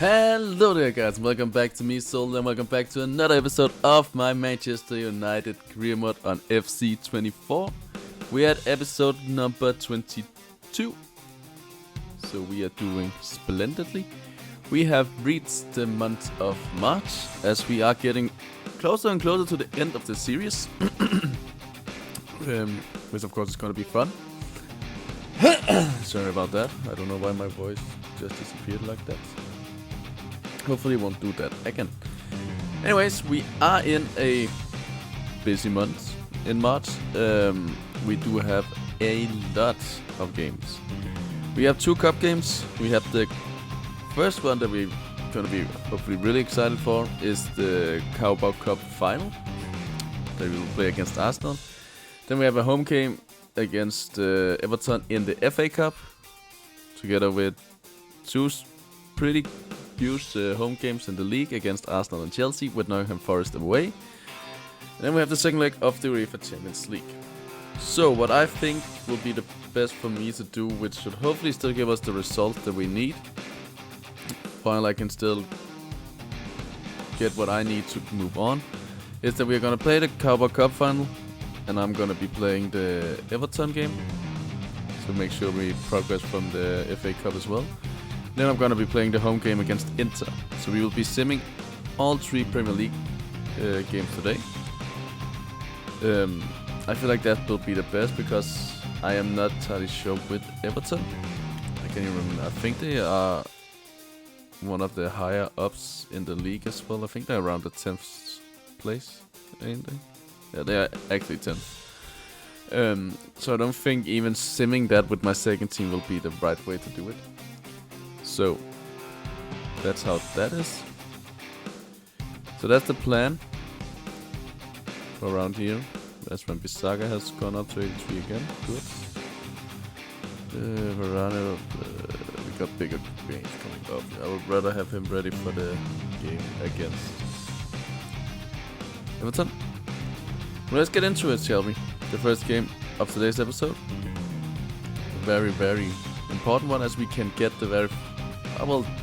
Hello there guys, welcome back to me Zoaldagaming, and welcome back to another episode of my Manchester United career mode on FC24. We are at episode number 22, so we are doing splendidly. We have reached the month of March, as we are getting closer and closer to the end of the series, which of course is going to be fun. Sorry about that, I don't know why my voice just disappeared like that. Hopefully it won't do that again. Anyways, we are in a busy month in March. We do have a lot of games. We have 2 cup games. We have the first one that we're going to be hopefully really excited for is the HUGH Cup final that we will play against Arsenal. Then we have a home game against Everton in the FA Cup, together with 2 pretty huge home games in the league against Arsenal and Chelsea, with Nottingham Forest away. And then we have the second leg of the UEFA Champions League. So what I think will be the best for me to do, which should hopefully still give us the result that we need, while I can still get what I need to move on, is that we're going to play the HUGH Cup final, and I'm going to be playing the Everton game, so make sure we progress from the FA Cup as well. Then I'm going to be playing the home game against Inter. So we will be simming all 3 Premier League games today. I feel like that will be the best, because I am not entirely sure with Everton. I can't even remember. I think they are one of the higher ups in the league as well. I think they're around the 10th place, ain't they? Yeah, they are actually 10th. So I don't think even simming that with my second team will be the right way to do it. So that's how that is. So that's the plan for around here. That's when Bissaka has gone up to 83 again. Good. Varane, we got bigger games coming up. I would rather have him ready for the game against Everton. Well, let's get into it, shall we? The first game of today's episode. Very, very important one, as we can get the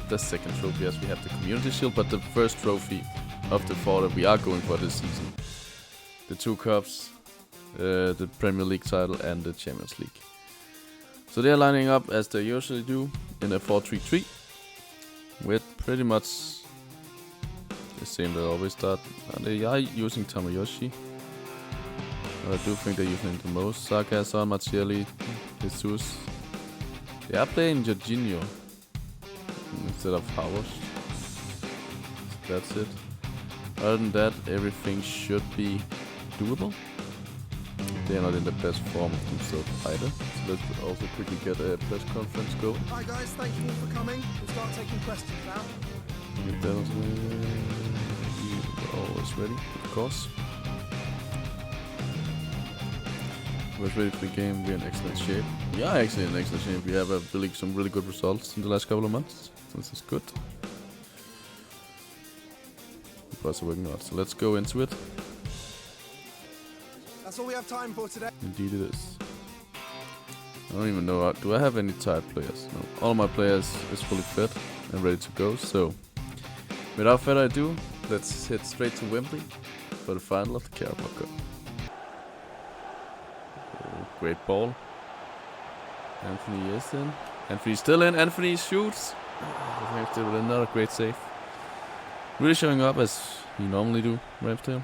the second trophy, as we have the Community Shield, but the first trophy of the 4 that we are going for this season. The 2 cups, the Premier League title and the Champions League. So they are lining up as they usually do in a 4-3-3, with pretty much the same they always start. They are using Tamayoshi. I do think they're using him the most. Saka, Son, Martielli, Jesus. They are playing Jorginho instead of Howard. So that's it. Other than that, everything should be doable. They are not in the best form of themselves either. So let's also quickly get a press conference going. Hi guys, thank you all for coming. We'll start taking questions now. If that was always ready, of course. We're ready for the game. We're in excellent shape. We are actually in excellent shape. We have some really good results in the last couple of months. So this is good. Plus working out. So let's go into it. That's all we have time for today. Indeed it is. I don't even know. Do I have any tired players? No. All my players is fully fit and ready to go. So without further ado, let's head straight to Wembley for the final of the Carabao Cup. Great ball. Anthony is in. Anthony's still in. Anthony shoots. Ramsdale with another great save. Really showing up as he normally do, Ramsdale.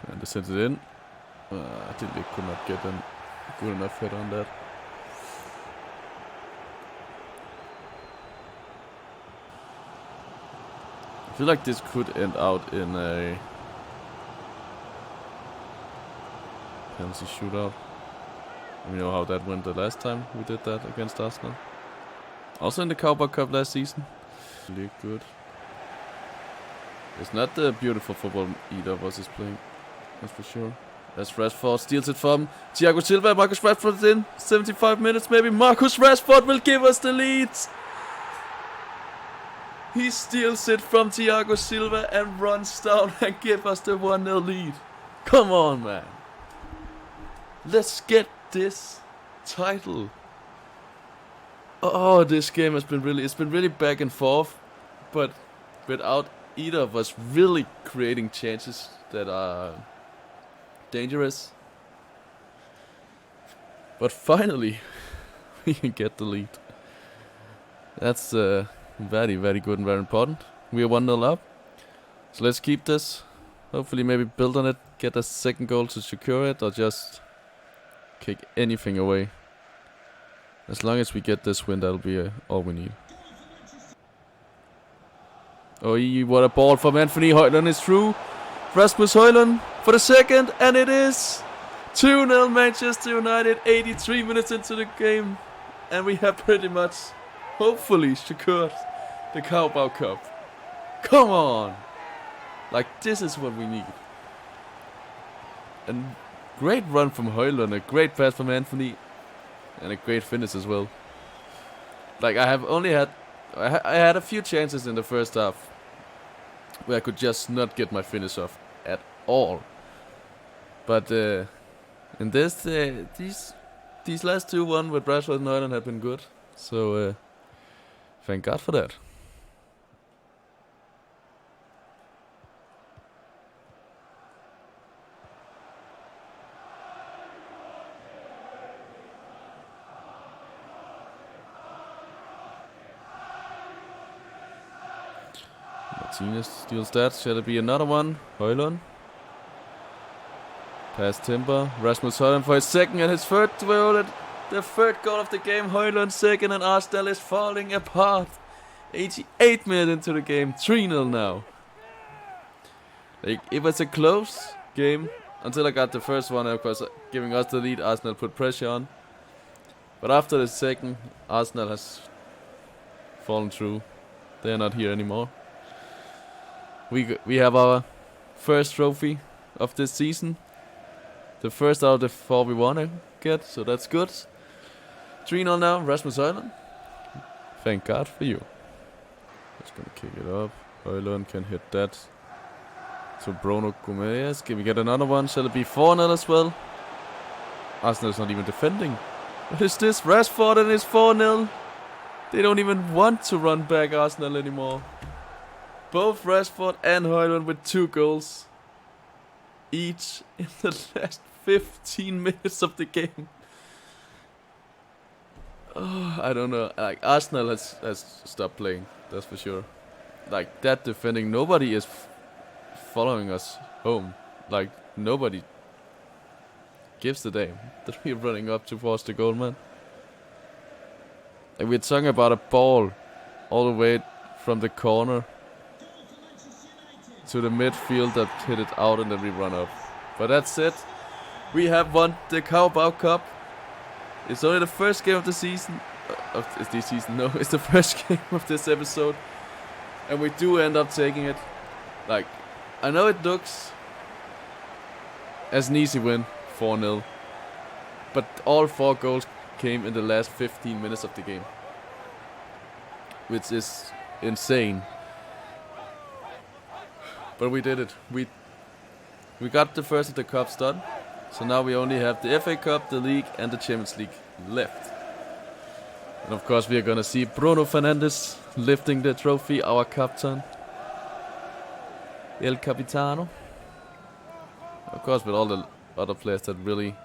And they sent it in. I think they could not get a good enough hit on that. I feel like this could end out in a penalty shootout. We know how that went the last time we did that against Arsenal. Also in the Carabao Cup last season. Really good. It's not the beautiful football either of us is playing. That's for sure. As Rashford steals it from Thiago Silva. Marcus Rashford is in. 75 minutes maybe. Marcus Rashford will give us the lead. He steals it from Thiago Silva and runs down and gives us the 1-0 lead. Come on, man. Let's get this title. Oh, this game has been it's been really back and forth, but without either of us really creating chances that are dangerous. But finally, we can get the lead. That's very, very good and very important. We are 1-0 up. So let's keep this. Hopefully maybe build on it, get a second goal to secure it, or just kick anything away. As long as we get this win, that'll be all we need. Oh, what a ball from Anthony Højlund is through. Rasmus Højlund for the second, and it is 2-0 Manchester United, 83 minutes into the game. And we have pretty much, hopefully, secured the Carabao Cup. Come on! Like, this is what we need. And great run from Højlund, a great pass from Anthony, and a great finish as well. Like, I have only had... I had a few chances in the first half where I could just not get my finish off at all. But in this, these last 2-1 with Rashford and Højlund have been good. So thank God for that. Martinez steals that. Shall it be another one? Højlund. Past Timber. Rasmus Højlund for his second and his third goal. The third goal of the game. Højlund second, and Arsenal is falling apart. 88 minutes into the game. 3-0 now. Like, it was a close game until I got the first one. Of course, giving us the lead, Arsenal put pressure on. But after the second, Arsenal has fallen through. They are not here anymore. We have our first trophy of this season. The first out of the 4 we want to get, so that's good. 3-0 now, Rasmus Højlund. Thank God for you. Just gonna kick it up. Højlund can hit that. So Bruno Gomez. Can we get another one? Shall it be 4-0 as well? Arsenal is not even defending. What is this? Rashford and his 4-0. They don't even want to run back Arsenal anymore. Both Rashford and Højlund with 2 goals each in the last 15 minutes of the game. Oh, I don't know. Like, Arsenal has stopped playing, that's for sure. Like, that defending, nobody is following us home. Like, nobody gives the damn that we're running up towards the goal, man. Like, we're talking about a ball all the way from the corner to the midfield that hit it out and then we run up. But that's it. We have won the Carabao Cup. It's only the first game of the season. No, it's the first game of this episode. And we do end up taking it. Like, I know it looks as an easy win, 4-0. But all 4 goals came in the last 15 minutes of the game. Which is insane. But we did it. We got the first of the cups done. So now we only have the FA Cup, the League, and the Champions League left. And of course we are gonna see Bruno Fernandes lifting the trophy, our captain. El Capitano. Of course with all the other players that really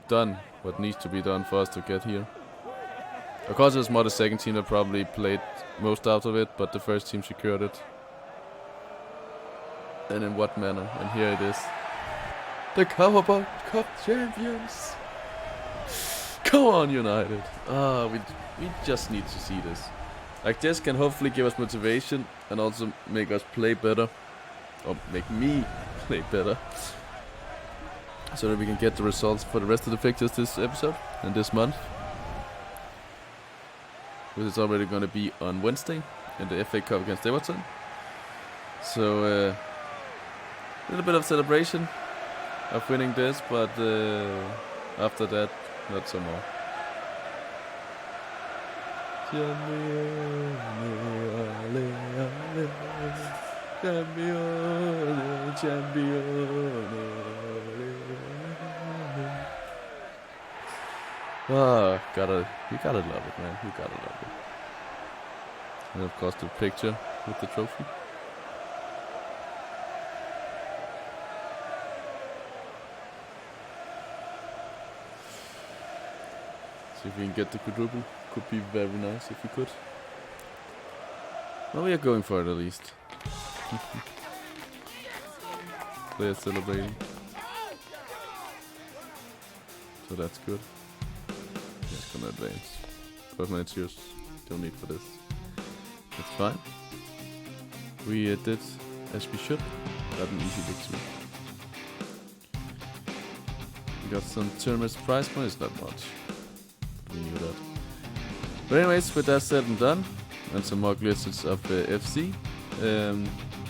done what needs to be done for us to get here. Of course, it's more the second team that probably played most out of it, but the first team secured it. And in what manner? And here it is. The Carabao Cup champions! Come on, United! We just need to see this. Like, this can hopefully give us motivation and also make us play better. Or make me play better. So that we can get the results for the rest of the fixtures this episode and this month. Which is already going to be on Wednesday in the FA Cup against Everton. So a little bit of celebration of winning this, but after that, not so more. Oh, you gotta love it, man. You gotta love it. And of course the picture with the trophy. See if we can get the quadruple. Could be very nice if we could. Well, we are going for it at least. They're celebrating. So that's good. Just gonna advance. First man cheers. Don't need for this. That's fine. We did as we should. Got an easy victory. We got some tournament prize money. It's not much. We knew that. But anyways, with that said and done, and some more glitches of FC,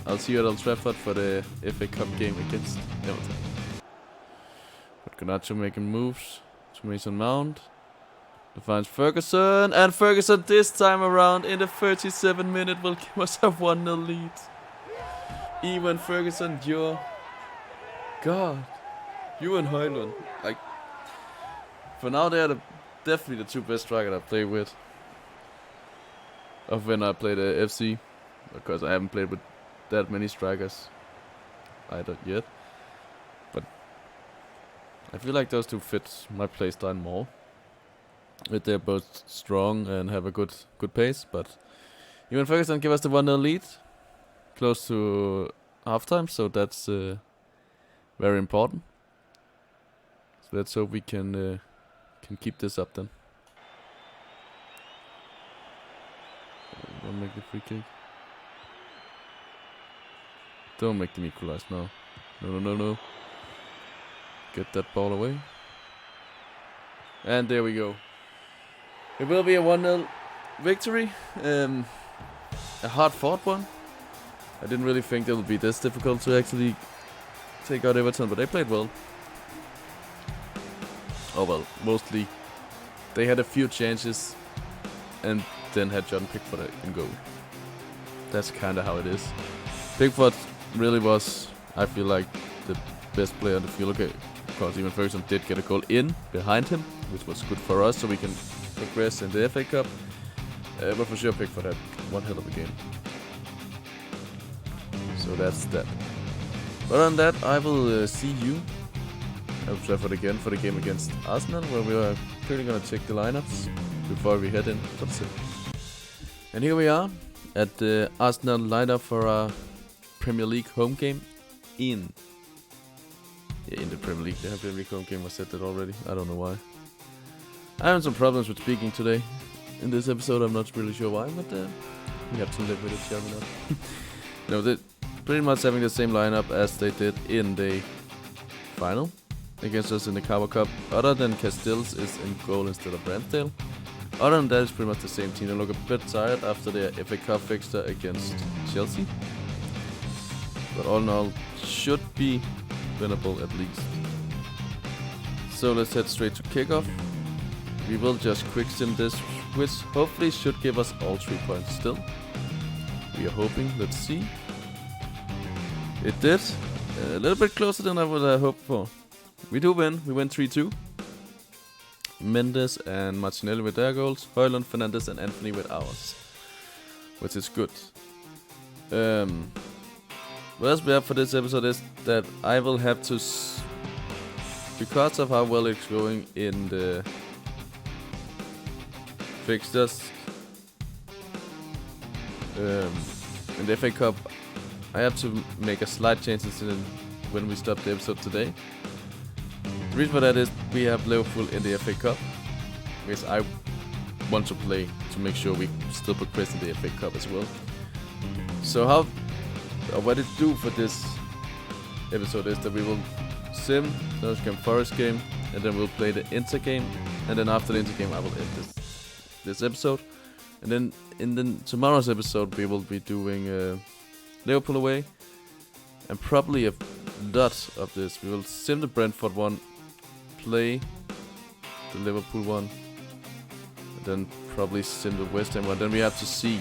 I'll see you at Old Trafford for the FA Cup game against Everton. But Garnacho making moves to Mason Mount. Defines Ferguson, and Ferguson this time around in the 37th minute will give us a 1-0 lead. Even Ferguson, your God, you and Højlund, like, for now they are definitely the two best strikers I play with. Of when I played FC, because I haven't played with that many strikers either yet. But I feel like those two fit my playstyle more. They're both strong and have a good pace, but even Ferguson give us the 1-0 lead, close to halftime, so that's very important. So let's hope we can keep this up then. Don't make the free kick. Don't make them equalize now. No. Get that ball away. And there we go. It will be a 1-0 victory. A hard-fought one. I didn't really think it would be this difficult to actually take out Everton, but they played well. Oh well, mostly they had a few chances and then had John Pickford in goal. That's kind of how it is. Pickford really was, I feel like, the best player on the field. Okay, of course, even Ferguson did get a goal in behind him, which was good for us, so we can progress in the FA Cup. But for sure, Pickford had one hell of a game. So that's that. But on that, I will see you at Old Trafford again for the game against Arsenal, where we are pretty gonna check the lineups before we head in for the city. And here we are at the Arsenal lineup for our Premier League home game in the Premier League. The Premier League home game, I said that already. I don't know why. I have some problems with speaking today in this episode. I'm not really sure why, but we have to live with it, shall we not? No, they're pretty much having the same lineup as they did in the final against us in the Carabao Cup. Other than Castells is in goal instead of Ramsdale. Other than that, it's pretty much the same team. They look a bit tired after their FA Cup fixture against Chelsea. But all in all, should be winnable at least. So let's head straight to kickoff. We will just quick sim this, which hopefully should give us all 3 points still. We are hoping, let's see. It did. A little bit closer than I would have hoped for. We do win. We win 3-2. Mendes and Martinelli with their goals. Højlund, Fernandes and Anthony with ours. Which is good. What else we have for this episode is that I will have to... because of how well it's going in the fixtures in the FA Cup, I have to make a slight changes in when we stop the episode today. The reason for that is we have Liverpool in the FA Cup, because I want to play to make sure we still progress in the FA Cup as well. So what it do for this episode is that we will sim the Nottingham Forest game, and then we'll play the Inter game, and then after the Inter game I will end this episode. And then in tomorrow's episode we will be doing Liverpool away, and probably a lot of this. We will sim the Brentford one, play the Liverpool one, and then probably sim the West Ham one. Then we have to see.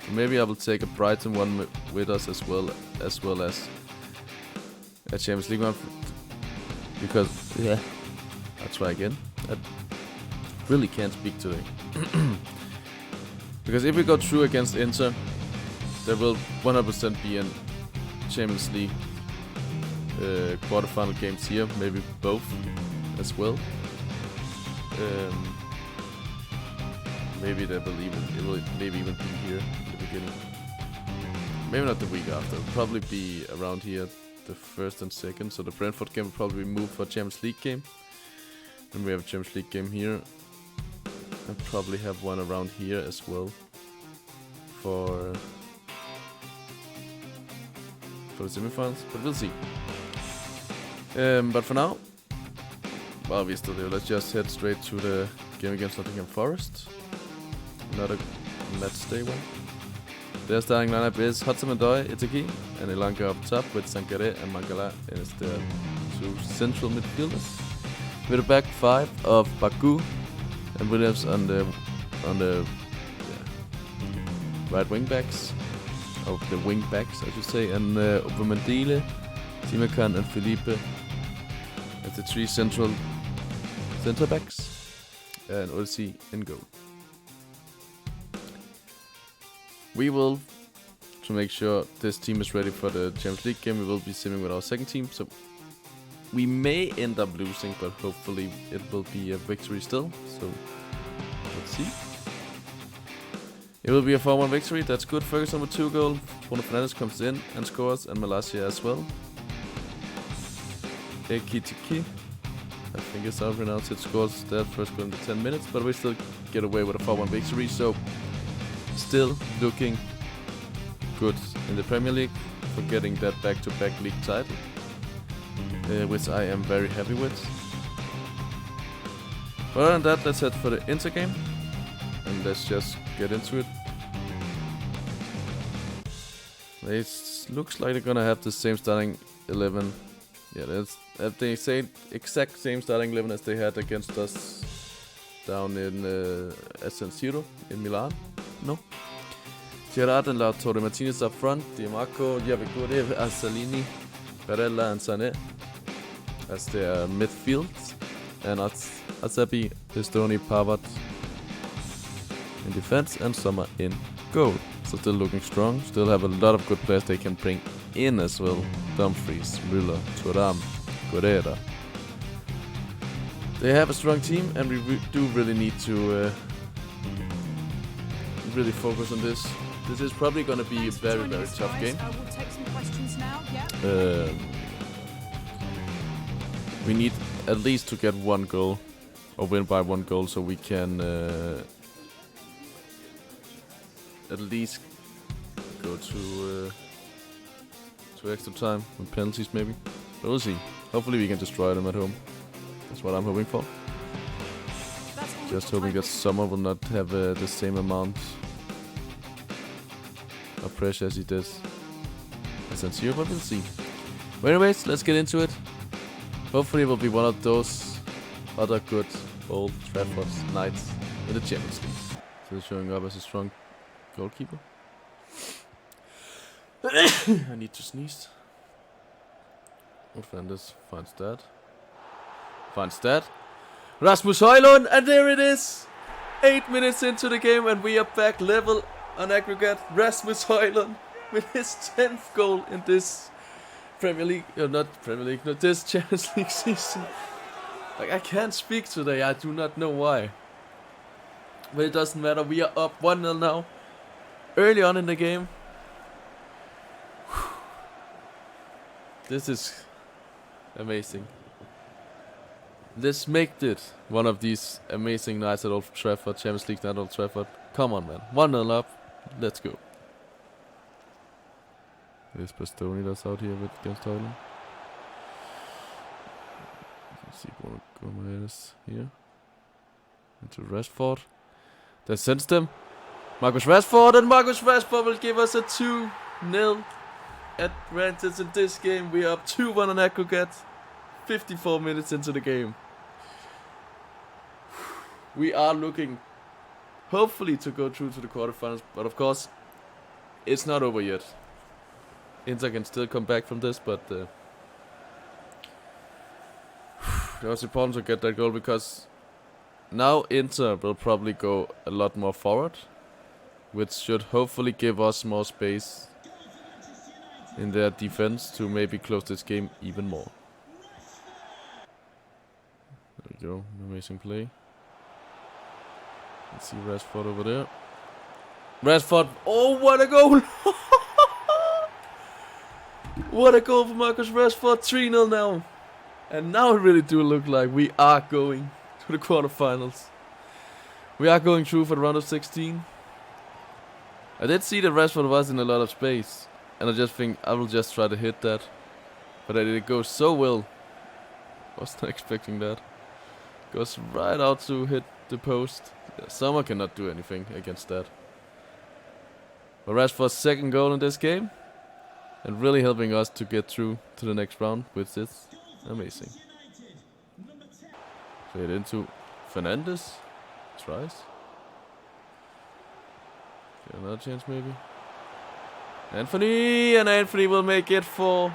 So maybe I will take a Brighton one with us as well as a Champions League one, because I'll try again. Really can't speak today. Because if we go through against Inter, there will 100% be an Champions League quarterfinal games here, maybe both as well. Maybe it will maybe even be here in the beginning. Maybe not the week after. It'll probably be around here, the first and second. So the Brentford game will probably be moved for a Champions League game. Then we have a Champions League game here. And probably have one around here as well for the semifinals, but we'll see. But for now, well, we still do. Let's just head straight to the game against Nottingham Forest. Another match day one. Their starting lineup is Hudson-Odoi, Itaki, and Elanga up top with Sankare and Mangala as the two central midfielders. With a back five of Baku and Williams on the right wing backs, or the wing backs I should say, and Upamandile, Timakan and Felipe as the three central centre backs, and Odyssey in goal. We will, to make sure this team is ready for the Champions League game, we will be simming with our second team, so we may end up losing, but hopefully it will be a victory still, so let's see. It will be a 4-1 victory, that's good. Ferguson with 2 goals, Bruno Fernandes comes in and scores, and Malaysia as well. Ekitiki, I think it's how pronounced it, scores their first goal in the 10 minutes, but we still get away with a 4-1 victory, so still looking good in the Premier League for getting that back-to-back league title, which I am very happy with. But other than that, let's head for the Inter game, and let's just get into it. It looks like they're gonna have the same starting 11. Yeah, they say exact same starting 11 as they had against us down in San Siro in Milan. No. Gerard and Lautaro Martinez up front, Dimarco, Diabigure, Asalini, Barella and Sané as their midfield, and Asabi, Pistoni, Pavard in defense, and Sommer in goal. So still looking strong, still have a lot of good players they can bring in as well. Dumfries, Müller, Thuram, Correa. They have a strong team, and we do really need to really focus on this. This is probably going to be a very, very tough game. We need at least to get 1 goal, or win by 1 goal, so we can at least go to extra time with penalties maybe. But we'll see. Hopefully we can destroy them at home. That's what I'm hoping for. Just hoping that Sommer will not have the same amount of pressure as he does at San Siro, but we'll see. But anyways, let's get into it. Hopefully it will be one of those other good Old Trafford nights in the Champions League. Still showing up as a strong goalkeeper. I need to sneeze. Fernandes finds that. Rasmus Højlund, and there it is! 8 minutes into the game and we are back level on aggregate. Rasmus Højlund with his 10th goal in this this Champions League season. Like, I can't speak today, I do not know why. But it doesn't matter, we are up 1-0 now. Early on in the game. This is amazing. Let's make it one of these amazing nights at Old Trafford, Champions League night at Old Trafford. Come on, man. 1-0 up. Let's go. There's Pistoni that's out here with against Højlund. Let's see Bruno Gomes here. Into Rashford. That sends them. Marcus Rashford, and Marcus Rashford will give us a 2-0 advantage in this game. We are up 2-1 on aggregate. 54 minutes into the game. We are looking, hopefully, to go through to the quarterfinals, but of course, it's not over yet. Inter can still come back from this, but it was important to get that goal because now Inter will probably go a lot more forward, which should hopefully give us more space in their defense to maybe close this game even more. There we go, amazing play. Let's see Rashford over there. Rashford, oh what a goal! What a goal for Marcus Rashford, 3-0 now. And now it really do look like we are going to the quarterfinals. We are going through for the round of 16. I did see that Rashford was in a lot of space, and I just think I will just try to hit that. But it goes so well. Was not expecting that. Goes right out to hit the post. Yeah, Sommer cannot do anything against that. But Rashford's second goal in this game, and really helping us to get through to the next round, which is amazing. Played into Fernandes. Tries. Get another chance maybe. Anthony, and Anthony will make it for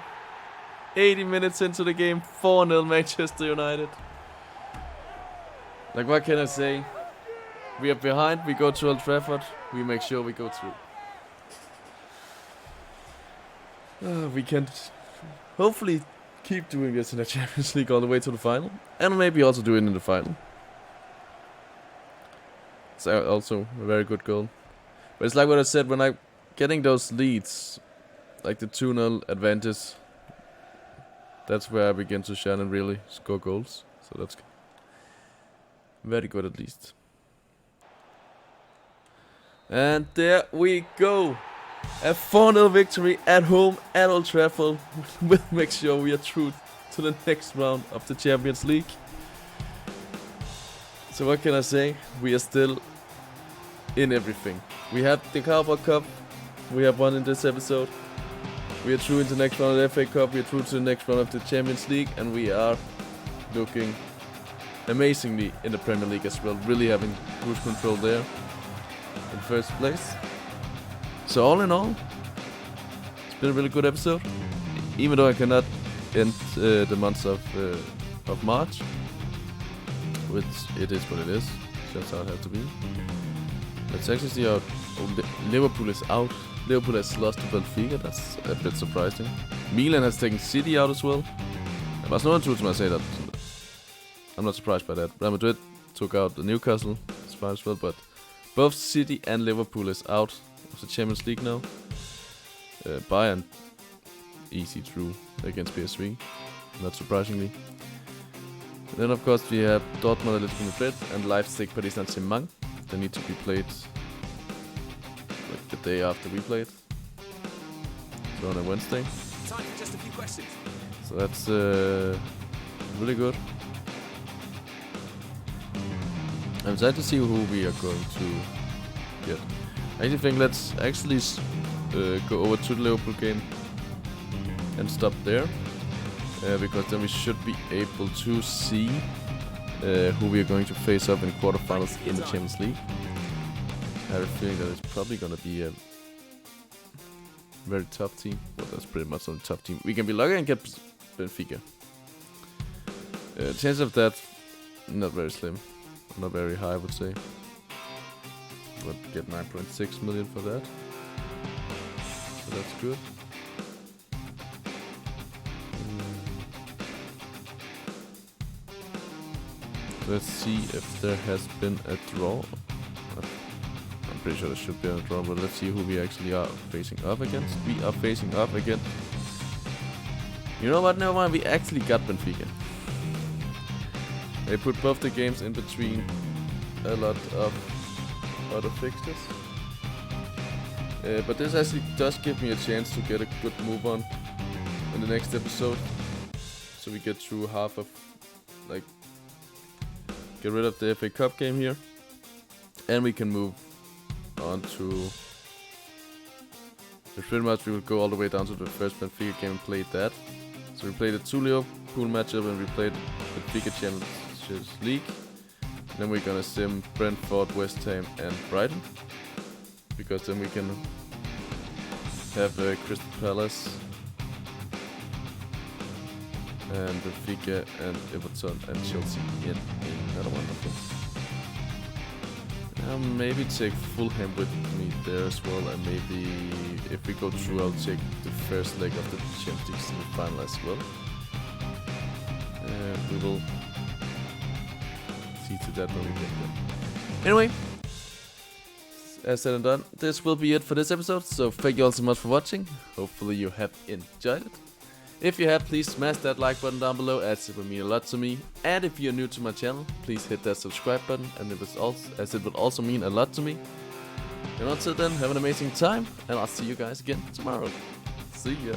80 minutes into the game. 4-0 Manchester United. Like, what can I say? We are behind, we go to Old Trafford, we make sure we go through. We can hopefully keep doing this in the Champions League all the way to the final, and maybe also do it in the final. It's also a very good goal. But it's like what I said, when I'm getting those leads, like the 2-0 advantage, that's where I begin to shine and really score goals. So that's very good at least. And there we go. A 4-0 victory at home at Old Trafford will make sure we are through to the next round of the Champions League. So what can I say? We are still in everything. We had the Carabao Cup, we have won in this episode. We are through into the next round of the FA Cup, we are through to the next round of the Champions League, and we are looking amazingly in the Premier League as well. Really having cruise control there in first place. So all in all, it's been a really good episode. Even though I cannot end the month of March, which it is what it is. That's how it has to be. Let's actually see how Liverpool is out. Liverpool has lost to Benfica. That's a bit surprising. Milan has taken City out as well. Barcelona too, I say that. I'm not surprised by that. Real Madrid took out the Newcastle. It's fine as well, but both City and Liverpool is out of the Champions League now. Bayern easy through against PSV, not surprisingly. Then of course we have Dortmund, Atletico Madrid, and Leipzig, Paris Saint-Germain. They need to be played like the day after we played, so on a Wednesday. Time for just a few questions. So that's really good. I'm excited to see who we are going to get. I actually think let's actually go over to the Liverpool game and stop there, because then we should be able to see who we are going to face up in quarterfinals in the Champions League. I have a feeling that it's probably going to be a very tough team. Well, that's pretty much on a tough team. We can be lucky and get Benfica. Chance of that, not very slim. Not very high, I would say. But get 9.6 million for that. So that's good. Let's see if there has been a draw. I'm pretty sure there should be a draw, but let's see who we actually are facing up against. We are facing up against... You know what? Never mind. We actually got Benfica. They put both the games in between a lot of other fixtures. But this actually does give me a chance to get a good move on in the next episode. So we get through half of, like, get rid of the FA Cup game here. And we can move on to... Pretty much we will go all the way down to the first Benfica game and play that. So we played the 2 Liverpool matchup and we played the Benfica Champions League. Then we're gonna sim Brentford, West Ham and Brighton, because then we can have Crystal Palace and Benfica and Everton and Chelsea in another one of them. Maybe take Fulham with me there as well, and maybe if we go through, I'll take the first leg of the Champions League semi-final as well. We will see to that when we get there. Anyway, as said and done, this will be it for this episode. So thank you all so much for watching. Hopefully you have enjoyed it. If you have, please smash that like button down below, as it would mean a lot to me. And if you're new to my channel, please hit that subscribe button, and as it would also mean a lot to me. And until then, have an amazing time, and I'll see you guys again tomorrow. See ya.